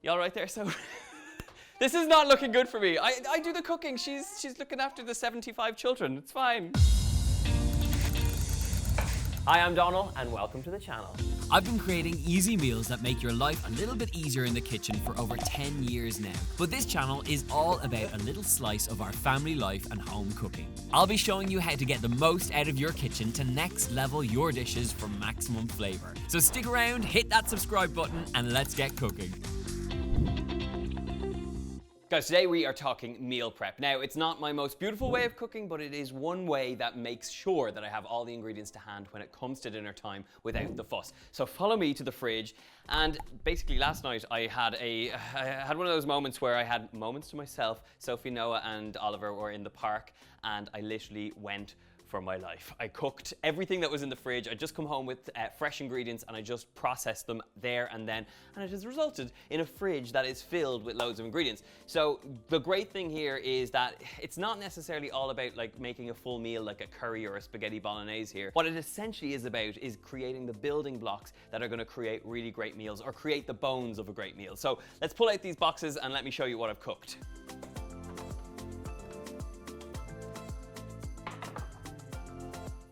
You all right there? So this is not looking good for me. I do the cooking. She's looking after the 75 children. It's fine. Hi, I'm Donal, and welcome to the channel. I've been creating easy meals that make your life a little bit easier in the kitchen for over 10 years now. But this channel is all about a little slice of our family life and home cooking. I'll be showing you how to get the most out of your kitchen to next level your dishes for maximum flavor. So stick around, hit that subscribe button, and let's get cooking. Guys, today we are talking meal prep. Now, it's not my most beautiful way of cooking, but it is one way that makes sure that I have all the ingredients to hand when it comes to dinner time without the fuss. So follow me to the fridge. And basically last night I had one of those moments where I had moments to myself. Sophie, Noah and Oliver were in the park and I literally went for my life. I cooked everything that was in the fridge. I just come home with fresh ingredients and I just processed them there and then, and it has resulted in a fridge that is filled with loads of ingredients. So the great thing here is that it's not necessarily all about like making a full meal like a curry or a spaghetti bolognese here. What it essentially is about is creating the building blocks that are going to create really great meals or create the bones of a great meal. So let's pull out these boxes and let me show you what I've cooked.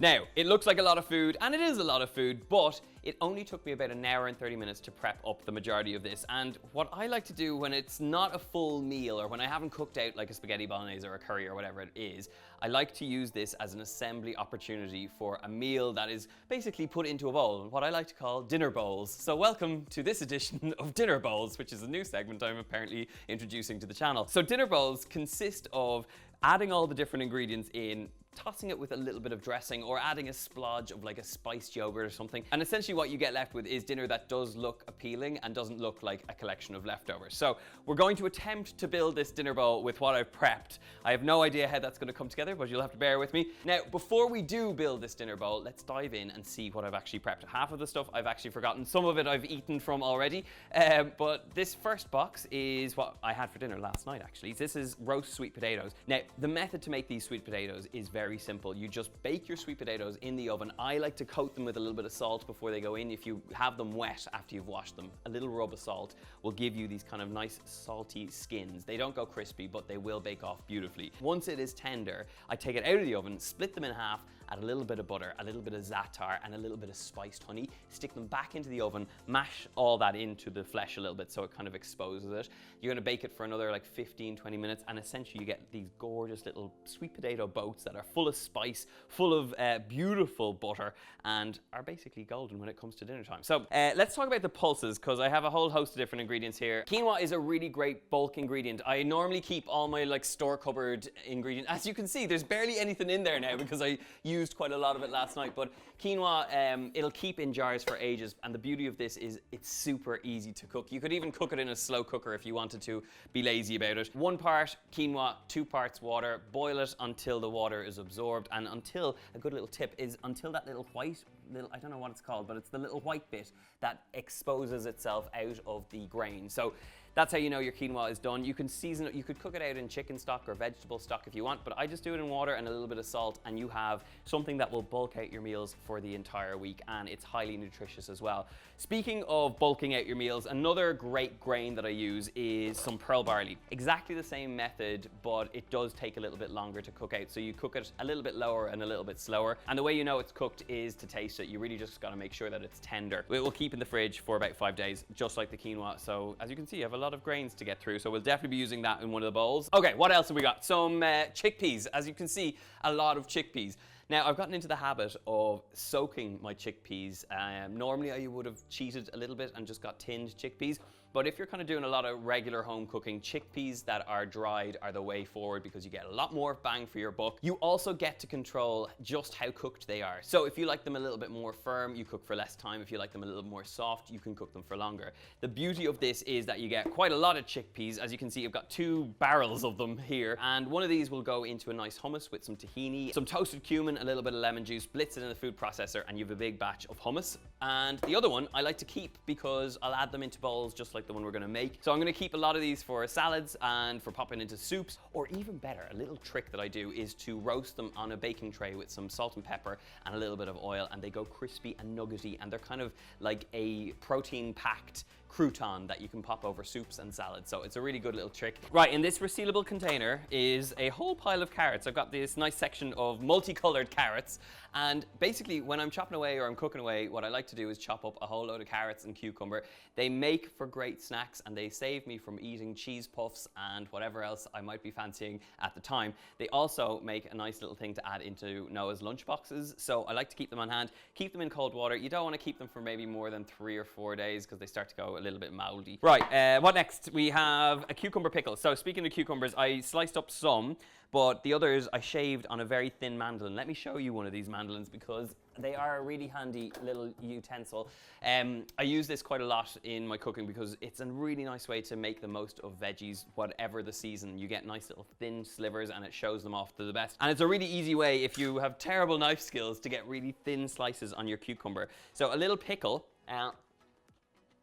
Now, it looks like a lot of food, and it is a lot of food, but it only took me about an hour and 30 minutes to prep up the majority of this. And what I like to do when it's not a full meal or when I haven't cooked out like a spaghetti bolognese or a curry or whatever it is, I like to use this as an assembly opportunity for a meal that is basically put into a bowl, what I like to call dinner bowls. So welcome to this edition of Dinner Bowls, which is a new segment I'm apparently introducing to the channel. So dinner bowls consist of adding all the different ingredients in, tossing it with a little bit of dressing or adding a splodge of like a spiced yogurt or something. And essentially what you get left with is dinner that does look appealing and doesn't look like a collection of leftovers. So we're going to attempt to build this dinner bowl with what I've prepped. I have no idea how that's going to come together, but you'll have to bear with me. Now, before we do build this dinner bowl, let's dive in and see what I've actually prepped. Half of the stuff I've actually forgotten. Some of it I've eaten from already. But this first box is what I had for dinner last night, actually. This is roast sweet potatoes. Now, the method to make these sweet potatoes is very simple. You just bake your sweet potatoes in the oven. I like to coat them with a little bit of salt before they go in. If you have them wet after you've washed them, a little rub of salt will give you these kind of nice salty skins. They don't go crispy, but they will bake off beautifully. Once it is tender, I take it out of the oven, split them in half, add a little bit of butter, a little bit of za'atar, and a little bit of spiced honey, stick them back into the oven, mash all that into the flesh a little bit so it kind of exposes it. You're gonna bake it for another like 15-20 minutes, and essentially you get these gorgeous little sweet potato boats that are full of spice, full of beautiful butter, and are basically golden when it comes to dinner time. So let's talk about the pulses, because I have a whole host of different ingredients here. Quinoa is a really great bulk ingredient. I normally keep all my like store cupboard ingredients. As you can see, there's barely anything in there now because I used quite a lot of it last night, but quinoa, it'll keep in jars for ages, and the beauty of this is it's super easy to cook. You could even cook it in a slow cooker if you wanted to be lazy about it. 1 part quinoa, 2 parts water, boil it until the water is absorbed, and until, a good little tip is until that little white, I don't know what it's called, but it's the little white bit that exposes itself out of the grain. So that's how you know your quinoa is done. You can season it, you could cook it out in chicken stock or vegetable stock if you want, but I just do it in water and a little bit of salt, and you have something that will bulk out your meals for the entire week, and it's highly nutritious as well. Speaking of bulking out your meals, another great grain that I use is some pearl barley. Exactly the same method, but it does take a little bit longer to cook out. So you cook it a little bit lower and a little bit slower, and the way you know it's cooked is to taste it. You really just gotta make sure that it's tender. It will keep in the fridge for about 5 days, just like the quinoa. So as you can see, I have a lot of grains to get through, so we'll definitely be using that in one of the bowls. Okay, what else have we got? Some chickpeas. As you can see, a lot of chickpeas. Now, I've gotten into the habit of soaking my chickpeas. Normally I would have cheated a little bit and just got tinned chickpeas, but if you're kind of doing a lot of regular home cooking, chickpeas that are dried are the way forward because you get a lot more bang for your buck. You also get to control just how cooked they are. So if you like them a little bit more firm, you cook for less time. If you like them a little more soft, you can cook them for longer. The beauty of this is that you get quite a lot of chickpeas. As you can see, I've got 2 barrels of them here, and one of these will go into a nice hummus with some tahini, some toasted cumin, a little bit of lemon juice, blitz it in the food processor, and you have a big batch of hummus. And the other one I like to keep because I'll add them into bowls just like the one we're gonna make. So I'm gonna keep a lot of these for salads and for popping into soups, or even better, a little trick that I do is to roast them on a baking tray with some salt and pepper and a little bit of oil, and they go crispy and nuggety, and they're kind of like a protein-packed crouton that you can pop over soups and salads. So it's a really good little trick. Right, in this resealable container is a whole pile of carrots. I've got this nice section of multicolored carrots, and basically when I'm chopping away or I'm cooking away, what I like to do is chop up a whole load of carrots and cucumber. They make for great snacks and they save me from eating cheese puffs and whatever else I might be fancying at the time. They also make a nice little thing to add into Noah's lunch boxes, so I like to keep them on hand. Keep them in cold water. You don't want to keep them for maybe more than 3 or 4 days because they start to go a little bit mouldy. Right, what next? We have a cucumber pickle. So speaking of cucumbers, I sliced up some, but the others I shaved on a very thin mandolin. Let me show you one of these mandolins because they are a really handy little utensil. I use this quite a lot in my cooking because it's a really nice way to make the most of veggies, whatever the season. You get nice little thin slivers and it shows them off to the best. And it's a really easy way, if you have terrible knife skills, to get really thin slices on your cucumber. So a little pickle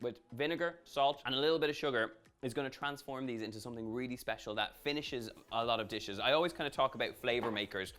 with vinegar, salt, and a little bit of sugar is going to transform these into something really special that finishes a lot of dishes. I always kind of talk about flavor makers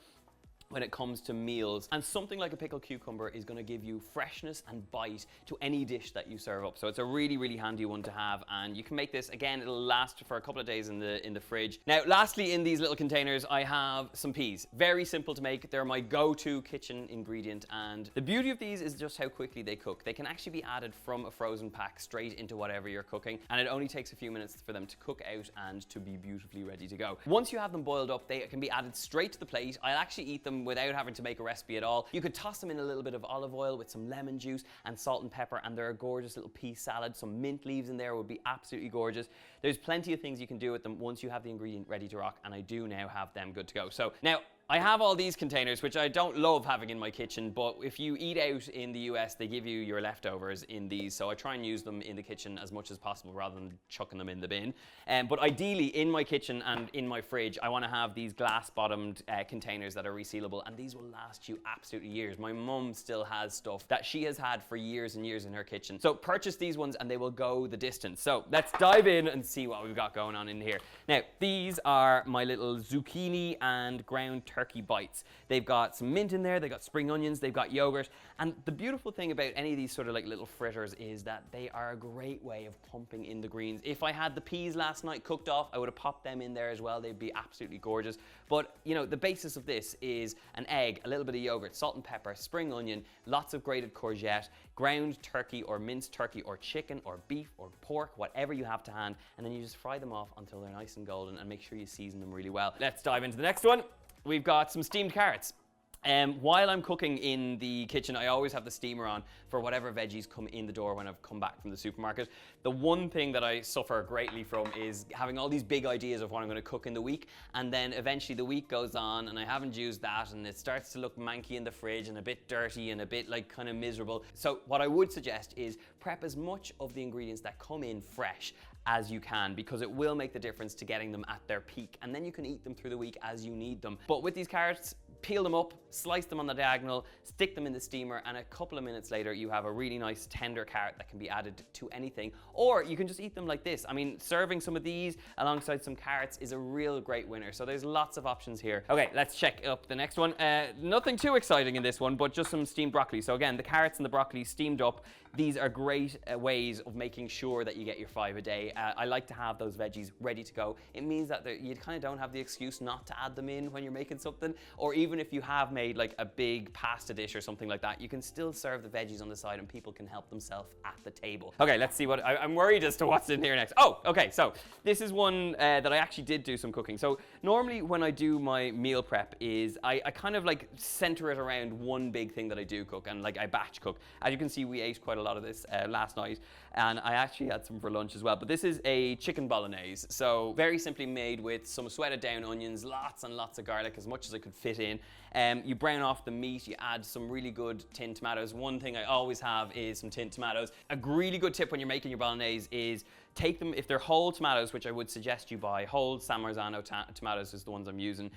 when it comes to meals, and something like a pickled cucumber is going to give you freshness and bite to any dish that you serve up. So it's a really, really handy one to have, and you can make this, again, it'll last for a couple of days in the fridge. Now, lastly, in these little containers, I have some peas. Very simple to make. They're my go-to kitchen ingredient, and the beauty of these is just how quickly they cook. They can actually be added from a frozen pack straight into whatever you're cooking, and it only takes a few minutes for them to cook out and to be beautifully ready to go. Once you have them boiled up, they can be added straight to the plate. I'll actually eat them without having to make a recipe at all. You could toss them in a little bit of olive oil with some lemon juice and salt and pepper, and they're a gorgeous little pea salad. Some mint leaves in there would be absolutely gorgeous. There's plenty of things you can do with them once you have the ingredient ready to rock, and I do now have them good to go. So now, I have all these containers, which I don't love having in my kitchen, but if you eat out in the US, they give you your leftovers in these, so I try and use them in the kitchen as much as possible rather than chucking them in the bin. But ideally, in my kitchen and in my fridge, I want to have these glass-bottomed containers that are resealable, and these will last you absolutely years. My mum still has stuff that she has had for years and years in her kitchen. So purchase these ones and they will go the distance. So let's dive in and see what we've got going on in here. Now, these are my little zucchini and ground turkey bites. They've got some mint in there, they've got spring onions, they've got yogurt, and the beautiful thing about any of these sort of like little fritters is that they are a great way of pumping in the greens. If I had the peas last night cooked off, I would have popped them in there as well. They'd be absolutely gorgeous. But you know, the basis of this is an egg, a little bit of yogurt, salt and pepper, spring onion, lots of grated courgette, ground turkey or minced turkey or chicken or beef or pork, whatever you have to hand, and then you just fry them off until they're nice and golden, and make sure you season them really well. Let's dive into the next one. We've got some steamed carrots. While I'm cooking in the kitchen, I always have the steamer on for whatever veggies come in the door when I've come back from the supermarket. The one thing that I suffer greatly from is having all these big ideas of what I'm going to cook in the week, and then eventually the week goes on and I haven't used that, and it starts to look manky in the fridge and a bit dirty and a bit like kind of miserable. So what I would suggest is prep as much of the ingredients that come in fresh as you can, because it will make the difference to getting them at their peak, and then you can eat them through the week as you need them. But with these carrots, peel them up, slice them on the diagonal, stick them in the steamer, and a couple of minutes later you have a really nice tender carrot that can be added to anything. Or you can just eat them like this. I mean, serving some of these alongside some carrots is a real great winner. So there's lots of options here. Okay, let's check up the next one. Nothing too exciting in this one, but just some steamed broccoli. So again, the carrots and the broccoli steamed up. These are great ways of making sure that you get your 5 a day. I like to have those veggies ready to go. It means that you kind of don't have the excuse not to add them in when you're making something, or even if you have made like a big pasta dish or something like that, you can still serve the veggies on the side and people can help themselves at the table. Okay, let's see what, I'm worried as to what's in here next. Oh, okay, so this is one that I actually did do some cooking. So normally when I do my meal prep is I kind of like center it around one big thing that I do cook, and like I batch cook. As you can see, we ate quite a lot of this last night, and I actually had some for lunch as well. But this is a chicken bolognese. So very simply made with some sweated down onions, lots and lots of garlic, as much as I could fit in. You brown off the meat, you add some really good tinned tomatoes. One thing I always have is some tinned tomatoes. A really good tip when you're making your bolognese is Take them, if they're whole tomatoes, which I would suggest you buy, whole San Marzano tomatoes is the ones I'm using,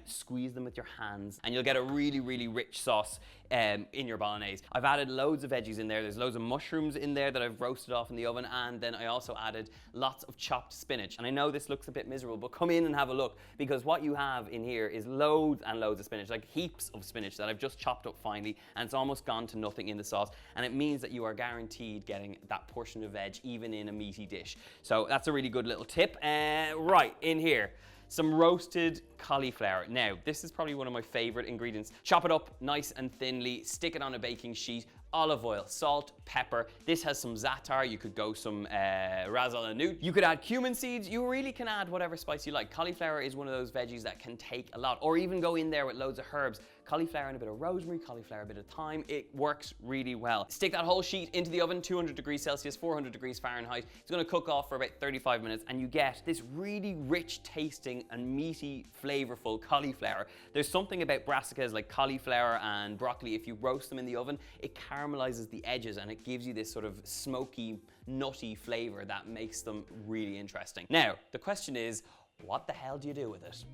squeeze them with your hands and you'll get a really, really rich sauce in your bolognese. I've added loads of veggies in there. There's loads of mushrooms in there that I've roasted off in the oven, and then I also added lots of chopped spinach. And I know this looks a bit miserable, but come in and have a look, because what you have in here is loads and loads of spinach, like heaps of spinach that I've just chopped up finely, and it's almost gone to nothing in the sauce, and it means that you are guaranteed getting that portion of veg even in a meaty dish. So that's a really good little tip. Right, in here, some roasted cauliflower. Now, this is probably one of my favorite ingredients. Chop it up nice and thinly, stick it on a baking sheet, olive oil, salt, pepper. This has some za'atar. You could go some ras el hanout. You could add cumin seeds. You really can add whatever spice you like. Cauliflower is one of those veggies that can take a lot, or even go in there with loads of herbs. Cauliflower and a bit of rosemary, cauliflower, a bit of thyme. It works really well. Stick that whole sheet into the oven, 200 degrees Celsius, 400 degrees Fahrenheit. It's gonna cook off for about 35 minutes, and you get this really rich tasting and meaty, flavorful cauliflower. There's something about brassicas like cauliflower and broccoli. If you roast them in the oven, it caramelizes the edges and it gives you this sort of smoky, nutty flavor that makes them really interesting. Now, the question is, what the hell do you do with it?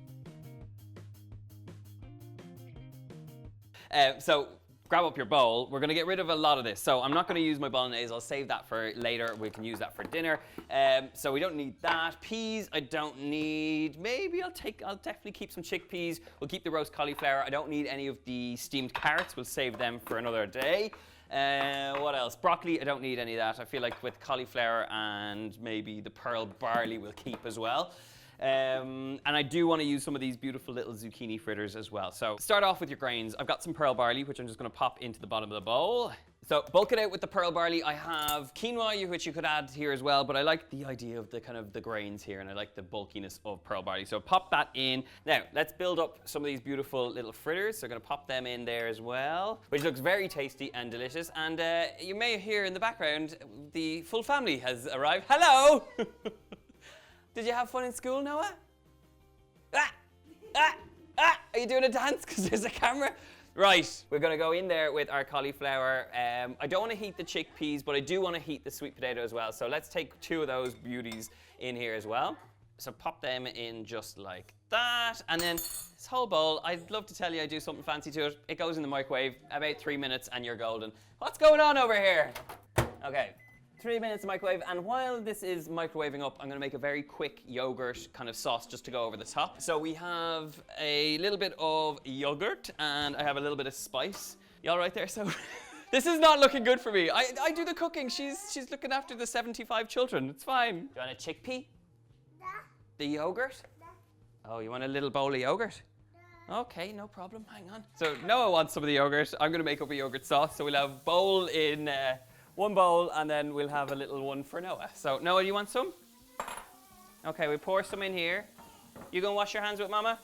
So grab up your bowl. We're gonna get rid of a lot of this. So I'm not gonna use my bolognese. I'll save that for later. We can use that for dinner. So we don't need that. Peas, I don't need. Maybe I'll definitely keep some chickpeas. We'll keep the roast cauliflower. I don't need any of the steamed carrots. We'll save them for another day. What else? Broccoli, I don't need any of that. I feel like with cauliflower and maybe the pearl barley we'll keep as well. And I do want to use some of these beautiful little zucchini fritters as well. So start off with your grains. I've got some pearl barley, which I'm just going to pop into the bottom of the bowl. So bulk it out with the pearl barley. I have quinoa, which you could add here as well, but I like the idea of the kind of the grains here, and I like the bulkiness of pearl barley. So pop that in. Now, let's build up some of these beautiful little fritters. So I'm going to pop them in there as well, which looks very tasty and delicious. And you may hear in the background, the full family has arrived. Hello! Did you have fun in school, Noah? Are you doing a dance? Because there's a camera. Right, we're gonna go in there with our cauliflower. I don't wanna heat the chickpeas, but I do wanna heat the sweet potato as well. So let's take 2 of those beauties in here as well. So pop them in just like that. And then this whole bowl, I'd love to tell you I do something fancy to it. It goes in the microwave, about 3 minutes and you're golden. What's going on over here? Okay. 3 minutes of microwave, and while this is microwaving up, I'm gonna make a very quick yogurt kind of sauce just to go over the top. So we have a little bit of yogurt, and I have a little bit of spice. You all right there? So this is not looking good for me. I do the cooking. She's looking after the 75 children. It's fine. Do you want a chickpea? No. The yogurt? No. Oh, you want a little bowl of yogurt? No. Okay, no problem. Hang on. So Noah wants some of the yogurt. I'm gonna make up a yogurt sauce. So we'll have bowl in. 1 bowl, and then we'll have a little one for Noah. So, Noah, do you want some? Okay, we pour some in here. You gonna wash your hands with Mama?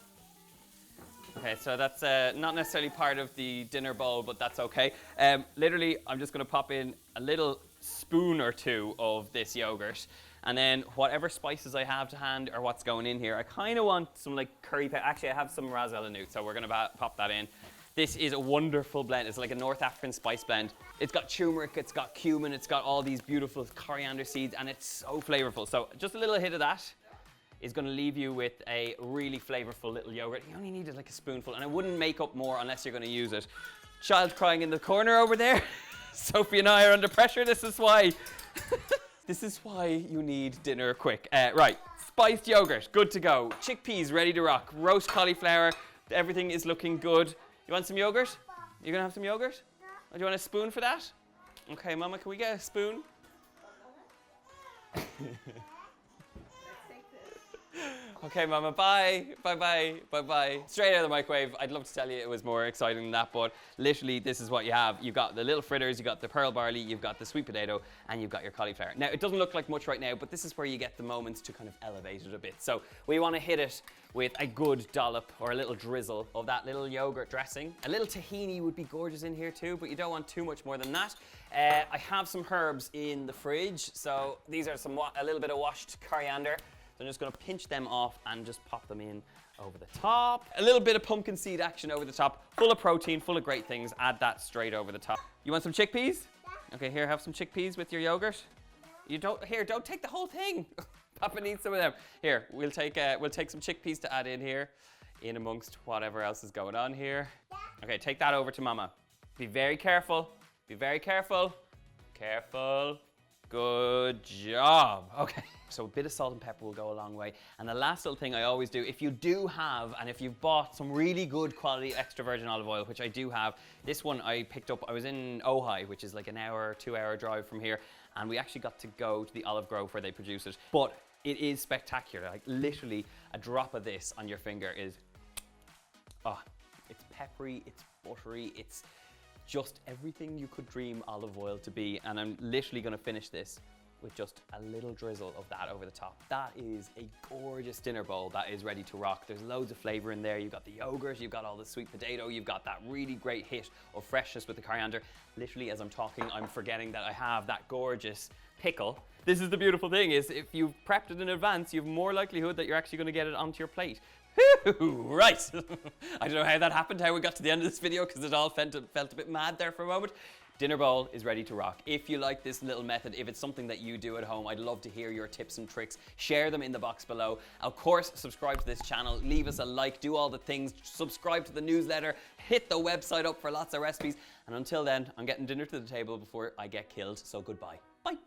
Okay, so that's not necessarily part of the dinner bowl, but that's okay. Literally, I'm just gonna pop in a little spoon or 2 of this yogurt, and then whatever spices I have to hand or what's going in here, I kind of want some like curry pepper. Actually, I have some ras el hanout, so we're gonna pop that in. This is a wonderful blend. It's like a North African spice blend. It's got turmeric, it's got cumin, it's got all these beautiful coriander seeds, and it's so flavorful. So just a little hit of that is gonna leave you with a really flavorful little yogurt. You only needed like a spoonful, and I wouldn't make up more unless you're gonna use it. Child crying in the corner over there. Sophie and I are under pressure, this is why. This is why you need dinner quick. Right, spiced yogurt, good to go. Chickpeas, ready to rock. Roast cauliflower, everything is looking good. You want some yogurt? You're gonna have some yogurt? Or do you want a spoon for that? Okay, Mama, can we get a spoon? Okay, Mama, bye. Bye-bye, bye-bye. Straight out of the microwave. I'd love to tell you it was more exciting than that, but literally this is what you have. You've got the little fritters, you've got the pearl barley, you've got the sweet potato, and you've got your cauliflower. Now, it doesn't look like much right now, but this is where you get the moments to kind of elevate it a bit. So we want to hit it with a good dollop or a little drizzle of that little yogurt dressing. A little tahini would be gorgeous in here too, but you don't want too much more than that. I have some herbs in the fridge. So these are a little bit of washed coriander. So I'm just gonna pinch them off and just pop them in over the top. A little bit of pumpkin seed action over the top. Full of protein, full of great things. Add that straight over the top. You want some chickpeas? Yeah. Okay, here, have some chickpeas with your yogurt. Don't take the whole thing. Papa needs some of them. Here, we'll take some chickpeas to add in here, in amongst whatever else is going on here. Okay, take that over to Mama. Be very careful. Be very careful. Careful. Good job. Okay. So a bit of salt and pepper will go a long way. And the last little thing I always do, if you do have, and if you've bought some really good quality extra virgin olive oil, which I do have, this one I picked up, I was in Ojai, which is like an hour, 2-hour drive from here, and we actually got to go to the olive grove where they produce it. But it is spectacular. Like literally a drop of this on your finger is, it's peppery, it's buttery, it's just everything you could dream olive oil to be. And I'm literally gonna finish this with just a little drizzle of that over the top. That is a gorgeous dinner bowl that is ready to rock. There's loads of flavor in there. You've got the yogurt, you've got all the sweet potato, you've got that really great hit of freshness with the coriander. Literally, as I'm talking, I'm forgetting that I have that gorgeous pickle. This is the beautiful thing, is if you've prepped it in advance, you have more likelihood that you're actually gonna get it onto your plate. Right. I don't know how that happened, how we got to the end of this video, because it all felt a bit mad there for a moment. Dinner bowl is ready to rock. If you like this little method, if it's something that you do at home, I'd love to hear your tips and tricks. Share them in the box below. Of course, subscribe to this channel, leave us a like, do all the things, subscribe to the newsletter, hit the website up for lots of recipes. And until then, I'm getting dinner to the table before I get killed, so goodbye. Bye.